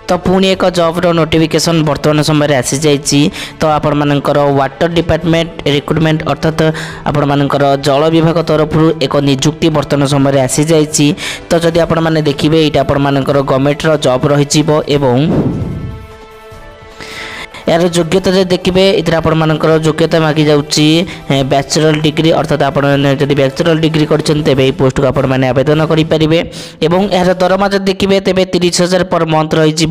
तो पुणी एक जॉब नोटिफिकेशन वर्तमान समय आसी जाइए। तो आपण मानकर वाटर डिपार्टमेंट रिक्रुटमेंट अर्थात आपण मानकर जल विभाग तरफ एक निजुक्ति वर्तमान समय आसी जाइए। तो जदि आपण माने देखिबे एटा आपण मानकर गवर्नमेंट रो जॉब रहिजिबो एवं यार योग्यता जो देखिए ये आपर योग्यता मागी जाऊँगी बैचलर डिग्री अर्थात आप बैचलर डिग्री कर पोस्ट को आपण मैंने आवेदन करेंगे। यार दरमा जो देखिए तेज 30,000 पर मंथ रही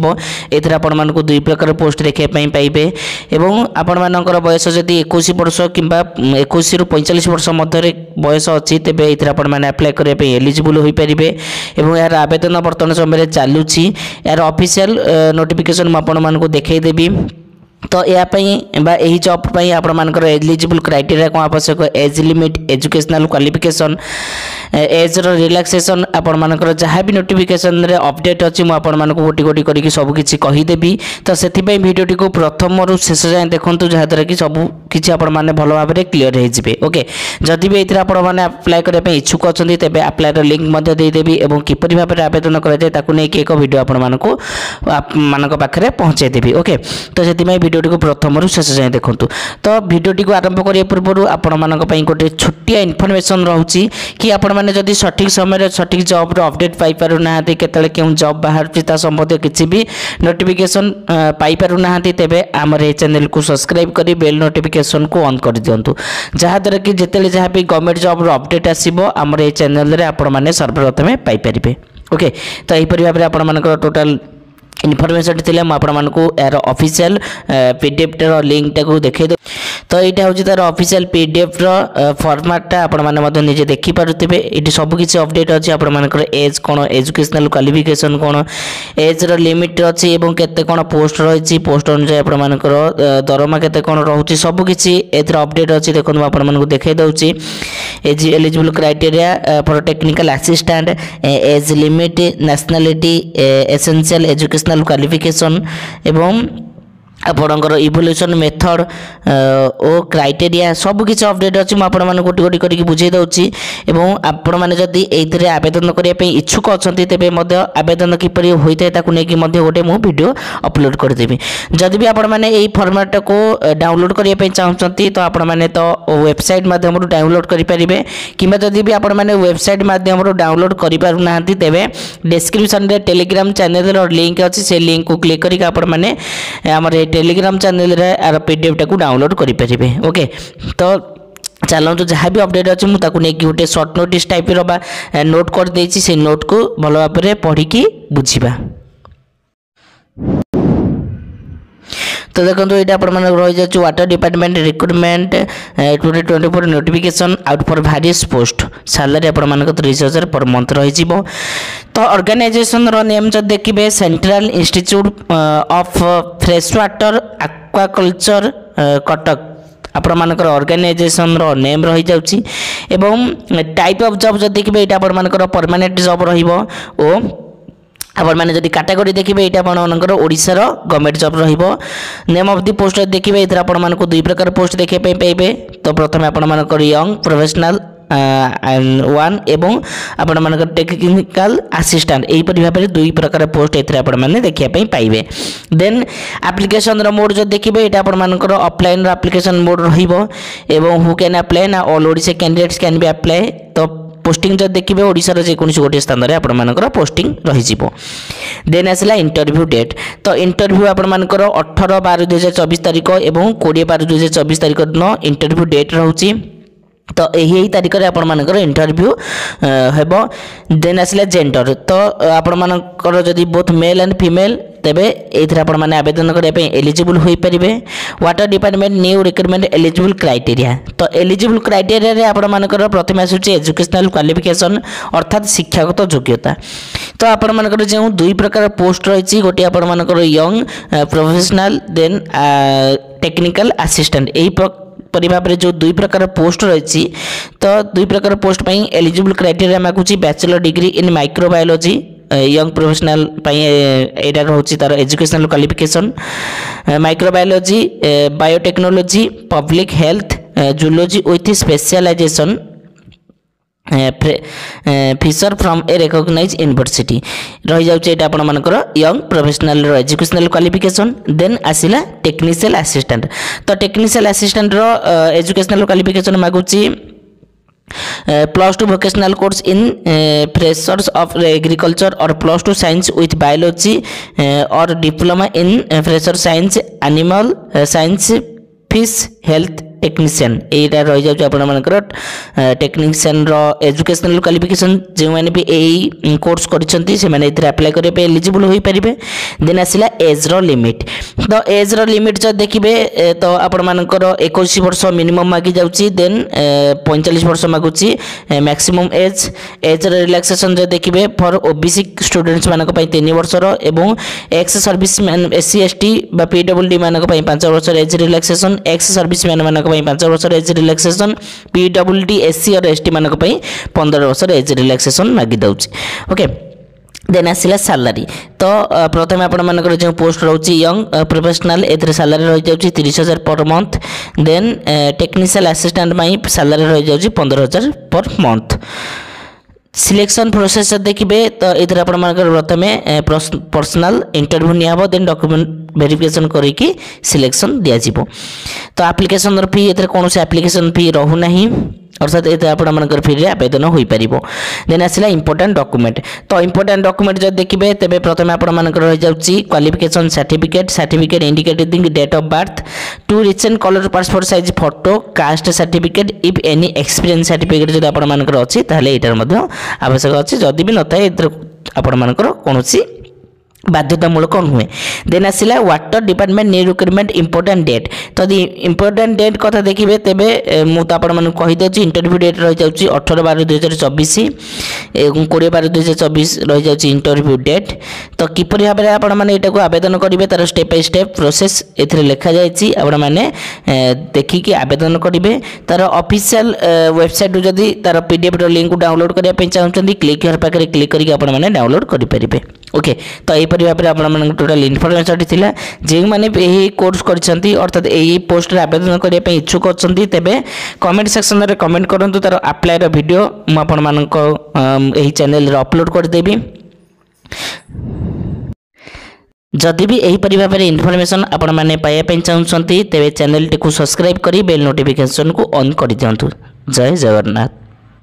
आपण दुई प्रकार पोस्ट देखापी पाइबे। आपण मानकर बयस जदि 21 वर्ष कि 21 ରୁ 45 वर्ष मध्य बयस अच्छी तेज ये आपण मैंने अप्लाई करने एलिजिबल हो पारे। यार आवेदन बर्तमान समय चलुची यार ऑफिशियल नोटिफिकेशन मुझे देखईदेवी। तो यही जॉब आपण मानकर एलिजिबल क्राइटेरिया कौन आवश्यक age limit educational qualification age relaxation आपण मानकर जहाँ भी नोटिफिकेशन रे अपडेट अच्छी मुझे गोटी गोटी करके सबकि कहीदेवी। तो से भिडियोटी को प्रथम रु शेष जाए देखूँ जहाँद्वारा कि सबकि आपण मैंने भल भाव में क्लीयर होते। ओके जदि भी ये आपने अप्लाई करने इच्छुक अच्छा तेज अप्लायर लिंक देदेवी और किपरि भाव में आवेदन कराए एक वीडियो आपण पाखे पहुँचेदेवी। ओके तो से भिडियोटी को प्रथम रु शेष जाए देखूँ। तो भिडियोटी को आरंभ करने पूर्व आपण मान गोटे छोटिया इनफर्मेशन रोचे कि आपण मैंने जदि सठिक समय सठिक जॉब अपडेट पाई पारु ना केतले क्यों जॉब बाहर ता संबंधित किसी भी नोटिफिकेशन पाई पारु ना तेबे आमर ए चैनल को सब्सक्राइब करी बेल नोटिफिकेशन को ऑन कर दियंतु जहाँद्वारा कि जिते जहाँ भी गवर्नमेंट जॉब अपडेट आसीबो आमर ए चैनल रे आपण माने सर्वप्रथमे पाई परिबे। ओके तो यही भाव में आपण मानकर टोटल इनफर्मेशन थी यार ऑफिशियल पीडीएफ लिंक टाक देखे दो। तो यहाँ हूँ तार ऑफिशियल पीडीएफ फॉर्मेटा आपण मैंने निजे देखिपे ये सबकि अपडेट अच्छी आपण मानकर एज कौन एजुकेशनल क्वालिफिकेशन कौन एज लिमिट अच्छी केते कौन पोस्ट रही पोस्ट अनुसार आपण मानकर दरमा केते कौन रोचे सबकि अपडेट अच्छी देखो आपको देखे दूसरी age eligible criteria for technical assistant age limit nationality essential educational qualification एवं आपणकर इवोल्यूशन मेथड ओ क्राइटेरिया सबकि अपडेट अच्छी मुझे गोटी गोटी करके बुझे दूसरी। आपण मैंने जदि ये आवेदन करने इच्छुक अच्छा तेज आवेदन किपर होता है गोटे मुझे वीडियो अपलोड करदेवी। जदि भी आपण मैंने यही फॉर्मेट को डाउनलोड करने चाहते तो आपण मैंने तो वेबसाइट माध्यम डाउनलोड करेंगे कि जदि भी आपण मैंने वेबसाइट माध्यम डाउनलोड करें तेज डिस्क्रिप्शन रे टेलीग्राम चैनल लिंक अच्छी से लिंक को क्लिक करके आपण मैंने आमर टेलीग्राम चैनल रे आर पीडीएफ टाक डाउनलोड करेंगे। ओके तो चलते जहाँ भी अपडेट अच्छी मुझे गोटे सर्ट नोटिस टाइप नोट कर देछि से नोट को भल भाव में पढ़ी बुझा। तो देखो ये रही जाए water department recruitment 2024 notification out for various post salary आपण 30,000 पर मंथ रही। तो ऑर्गेनाइजेशन रो नेम जो देखिए central institute of fresh water aquaculture Cuttack आपण मानकर ऑर्गेनाइजेशन रो नेम रही जाउची एवं टाइप ऑफ जॉब जो देखिए ये आपण मानकर परमानेंट जॉब रहिबो ओ आपण मैंने जब कैटेगरी देखिए ये आपर ओडिशार गवर्नमेंट जॉब रहिबो। नेम ऑफ द पोस्ट देखिए ये आपण दुई प्रकार पोस्ट देखा पाइबे। तो प्रथम आपण मानकर यंग प्रोफेशनल वन एवं आपण मानकर टेक्निकल असिस्टेंट यहीपरि भाव में दुई प्रकार पोस्ट ये आपण मैंने देखापी पाइबे। देन एप्लिकेशन मोड जो देखिए ये आपण मानकर ऑफलाइन एप्लिकेशन मोड रहिबो एवं हु कैन अप्लाई ना all Odisha candidates can be apply. तो पोस्टिंग जो देखिए ओडिशार जेकोसी गोटे स्थान में आपर पोस्टिंग रही। देन आसला इंटरव्यू डेट। तो इंटरव्यू आपर 18/12/2024 तारीख और 20/12/2024 तारीख दिन इंटरव्यू डेट रोचे। तो यही तारीख में आपण मानकर इंटरव्यू हेबो। देन आसला जेंडर। तो आपण मानकर जदि बोथ मेल एंड फीमेल तेबे एथरे आपण माने आवेदन करबे एलिजिबल होई परिबे। Water department new recruitment eligible criteria. तो एलिजिबल क्राइटेरिया रे आपण मानकर प्रथम आसुची एजुकेशनल क्वालिफिकेशन अर्थात शिक्षागत योग्यता। तो आपण मानकर जे दुई प्रकार पोस्ट रही गोटे आपण मानकर young professional then technical assistant यही भाव में जो दुई प्रकार पोस्ट रही। तो दुई प्रकार पोस्ट पर एलिजिबल क्राइटेरिया मागुची bachelor degree in microbiology young professional यहाँ रोचे तार educational qualification microbiology biotechnology public health zoology with specialization fisher from a recognize university रही जाउचे एटा आपण मानकर यंग प्रोफेशनल रो एजुकेशनल क्वालिफिकेशन। देन आसिला टेक्निशियल असिस्टेंट तो टेक्निशियल असिस्टेंट रो एजुकेशनल क्वालिफिकेशन मागुची +2 vocational course in freshers of agriculture or +2 science with biology or diploma in fresher science animal science fish health technician एटा रही जाउछ आपण मानकर technician रो educational qualification जे माने भी एई course करिसंती से माने इथरे अप्लाई करे पे एलिजिबल होई परिबे। देन आसिला एज रो लिमिट तो एज रो लिमिट जो देखिबे तो आपण मानकर 21 वर्ष मिनिमम मागी जाउची। देन 45 वर्ष मागुची मैक्सिमम एज रिलैक्सेशन जो देखिबे फॉर ओबीसी स्टूडेंट्स मानक पई 3 वर्ष रो एवं एक्स सर्विसमैन एससी एसटी बा पीडब्ल्यूडी मानक पई 5 वर्ष एज रिलैक्सेशन एक्स सर्विसमैन मानक 5 वर्ष एज रिलैक्सेशन पीडब्ल्यूडी एससी और एसटी मानक 15 वर्ष एज रिलैक्सेशन मागी दउची। ओके देन आसिला सैलरी तो प्रथम आपण मानकर जो पोस्ट रहउची यंग प्रोफेशनल एथरे सैलरी रही जाउची 30,000 per month. Then technical assistant माई सैलरी रही जाउची 15,000 पर मंथ। सिलेक्शन प्रोसेस देखिए तो ये आप प्रथमे पर्सनल इंटरव्यू नियाब देन डॉक्यूमेंट वेरिफिकेशन करिकी सिलेक्शन दिया जिवो। तो एप्लिकेशन फी ये कौन से एप्लिकेशन फी रहूना अर्थात ये आपर फ्री आवेदन हो पार। देन आसला इंपोर्टेंट डॉक्यूमेंट तो इंपोर्टेंट डॉक्यूमेंट जो देखिए तेज प्रथम आपर रही जाऊँगी qualification certificate indicating date of birth 2 recent colour passport size photo caste certificate if any experience certificate जो आपर अच्छी ताहले एटार आवश्यक अच्छी जदि भी न थाए आपर कौन बाध्यतामूलक नुहे। देन आसला water department new recruitment important date तो इंपोर्टेंट डेट कथा देखिए तेरे मुझे कहीदे इंटरव्यू डेट रही जाऊँगी 18/12/2024 और 20/12/2024 रही जाऊँगी इंटरव्यू डेट। तो किपरि भाव में आपको आवेदन करेंगे तार स्टेप बाय स्टेप प्रोसेस ए लिखा जाने देखिकी आवेदन करेंगे। तार ऑफिशियल वेबसाइट जदि तार पीडीएफ लिंक को डाउनलोड करने चाहते क्लिक हियर पाखे क्लिक करके आपने डाउनलोड करेंगे। ओके तो यहीपरि भाव में आप टोटाल इनफर्मेशन था जो मैंने यही कोर्स कर अर्थात यही पोस्ट आवेदन करने इच्छुक अच्छा तेज कमेंट सेक्शन में कमेंट करूँ तार अप्लाई वीडियो मुझे चैनल अपलोड करदेवी। जदि भी यहीपरि भाव में इनफर्मेशन आपण मैंने पाइबा चाहते तेज चैनल टी सब्सक्राइब कर बेल नोटिफिकेशन को ऑन कर दिंतु। जय जगन्नाथ।